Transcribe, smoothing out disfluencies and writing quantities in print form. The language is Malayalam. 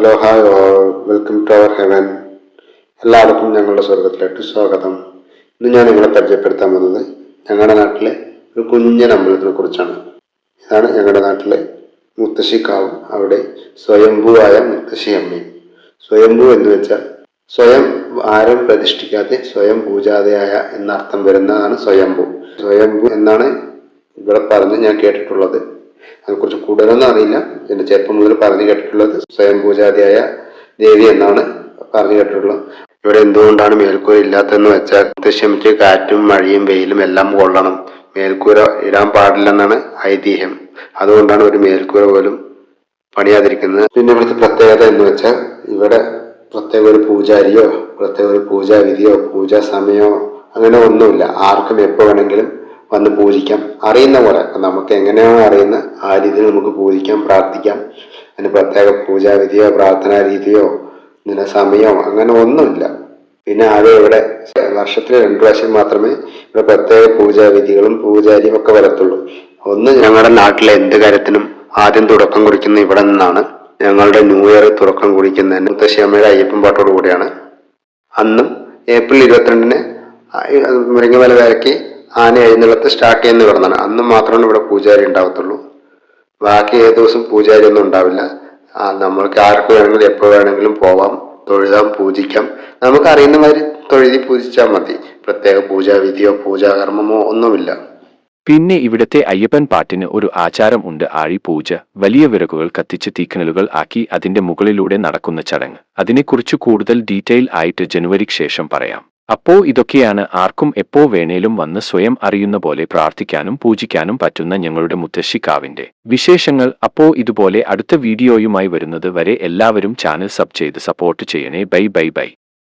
Hello hi all, welcome to our heaven. എല്ലാവർക്കും ഞങ്ങളുടെ സ്വർഗത്തിലേക്ക് സ്വാഗതം. ഇന്ന് ഞാൻ നിങ്ങളെ പരിചയപ്പെടുത്താൻ പോകുന്നത് ഞങ്ങളുടെ നാട്ടിലെ ഒരു കുഞ്ഞൻ അമ്പലത്തിനെ കുറിച്ചാണ്. ഇതാണ് ഞങ്ങളുടെ നാട്ടിലെ മുത്തശ്ശിക്കാവും, അവിടെ സ്വയംഭൂവായ മുത്തശ്ശി അമ്മയും. സ്വയംഭൂ എന്ന് വെച്ചാൽ സ്വയം ആരും പ്രതിഷ്ഠിക്കാതെ സ്വയം പൂജാതയായ എന്നർത്ഥം വരുന്നതാണ് സ്വയംഭൂ. സ്വയംഭൂ എന്നാണ് ഇവിടെ പറഞ്ഞ് ഞാൻ കേട്ടിട്ടുള്ളത്. അതിനെക്കുറിച്ച് കൂടുതലൊന്നും അറിയില്ല. എൻ്റെ ചെറുപ്പം മുതൽ പറഞ്ഞു കേട്ടിട്ടുള്ളത് സ്വയം പൂജാതിയായ ദേവി എന്നാണ് പറഞ്ഞു കേട്ടിട്ടുള്ളത്. ഇവിടെ എന്തുകൊണ്ടാണ് മേൽക്കൂര ഇല്ലാത്തതെന്ന് വെച്ചാൽ മുത്തശ്ശിക്ക് കാറ്റും മഴയും വെയിലും എല്ലാം കൊള്ളണം, മേൽക്കൂര ഇടാൻ പാടില്ലെന്നാണ് ഐതിഹ്യം. അതുകൊണ്ടാണ് ഒരു മേൽക്കൂര പോലും പണിയാതിരിക്കുന്നത്. പിന്നെ ഇവിടുത്തെ പ്രത്യേകത എന്ന് വെച്ചാൽ ഇവിടെ പ്രത്യേക ഒരു പൂജാരിയോ പ്രത്യേക ഒരു പൂജാവിധിയോ പൂജാ സമയമോ അങ്ങനെ ഒന്നുമില്ല. ആർക്കും എപ്പോൾ വേണമെങ്കിലും വന്ന് പൂജിക്കാം, അറിയുന്ന പോലെ. നമുക്ക് എങ്ങനെയാണോ അറിയുന്ന ആ രീതിയിൽ നമുക്ക് പൂജിക്കാം, പ്രാർത്ഥിക്കാം. അതിന് പ്രത്യേക പൂജാവിധിയോ പ്രാർത്ഥനാ രീതിയോ ഇതിന് സമയമോ അങ്ങനെ ഒന്നുമില്ല. പിന്നെ ആകെ ഇവിടെ വർഷത്തിൽ 2 പ്രാവശ്യം മാത്രമേ ഇവിടെ പ്രത്യേക പൂജാവിധികളും പൂജാരിയും ഒക്കെ വരത്തുള്ളൂ. ഒന്ന്, ഞങ്ങളുടെ നാട്ടിലെ എന്ത് കാര്യത്തിനും ആദ്യം തുടക്കം കുറിക്കുന്ന ഇവിടെ നിന്നാണ്. ഞങ്ങളുടെ ന്യൂ ഇയർ തുടക്കം കുറിക്കുന്നതിന് മുത്തശ്ശി അമ്മയുടെ അയ്യപ്പൻ പാട്ടോട് കൂടിയാണ്. അന്നും ഏപ്രിൽ 22-ന് മുരിങ്ങമല വരയ്ക്ക് ആന എഴുന്നള്ളത്ത് സ്റ്റാർട്ട് ചെയ്യുന്ന കിടന്നാണ്. അന്ന് മാത്രമാണ് ഇവിടെ പൂജാരി ഉണ്ടാവത്തുള്ളൂ. ബാക്കി ഏത് ദിവസം പൂജാരി ഒന്നും ഉണ്ടാവില്ല. നമ്മൾക്ക് ആർക്ക് വേണമെങ്കിലും എപ്പോൾ വേണമെങ്കിലും പോവാം, തൊഴുതാം, പൂജിക്കാം. നമുക്ക് അറിയുന്ന മാതിരി തൊഴുതി പൂജിച്ചാൽ മതി. പ്രത്യേക പൂജാവിധിയോ പൂജാകർമ്മമോ ഒന്നുമില്ല. പിന്നെ ഇവിടുത്തെ അയ്യപ്പൻ പാട്ടിന് ഒരു ആചാരം ഉണ്ട്, ആഴി പൂജ. വലിയ വിറകുകൾ കത്തിച്ച് തീക്കനലുകൾ ആക്കി അതിന്റെ മുകളിലൂടെ നടക്കുന്ന ചടങ്ങ്. അതിനെക്കുറിച്ച് കൂടുതൽ ഡീറ്റെയിൽ ആയിട്ട് ജനുവരിക്ക് ശേഷം പറയാം. അപ്പോ ഇതൊക്കെയാണ് ആർക്കും എപ്പോ വേണേലും വന്ന് സ്വയം അറിയുന്ന പോലെ പ്രാർത്ഥിക്കാനും പൂജിക്കാനും പറ്റുന്ന ഞങ്ങളുടെ മുത്തശ്ശിക്കാവിന്റെ വിശേഷങ്ങൾ. അപ്പോ ഇതുപോലെ അടുത്ത വീഡിയോയുമായി വരുന്നത് വരെ എല്ലാവരും ചാനൽ സബ് ചെയ്ത് സപ്പോർട്ട് ചെയ്യണേ. Bye bye bye.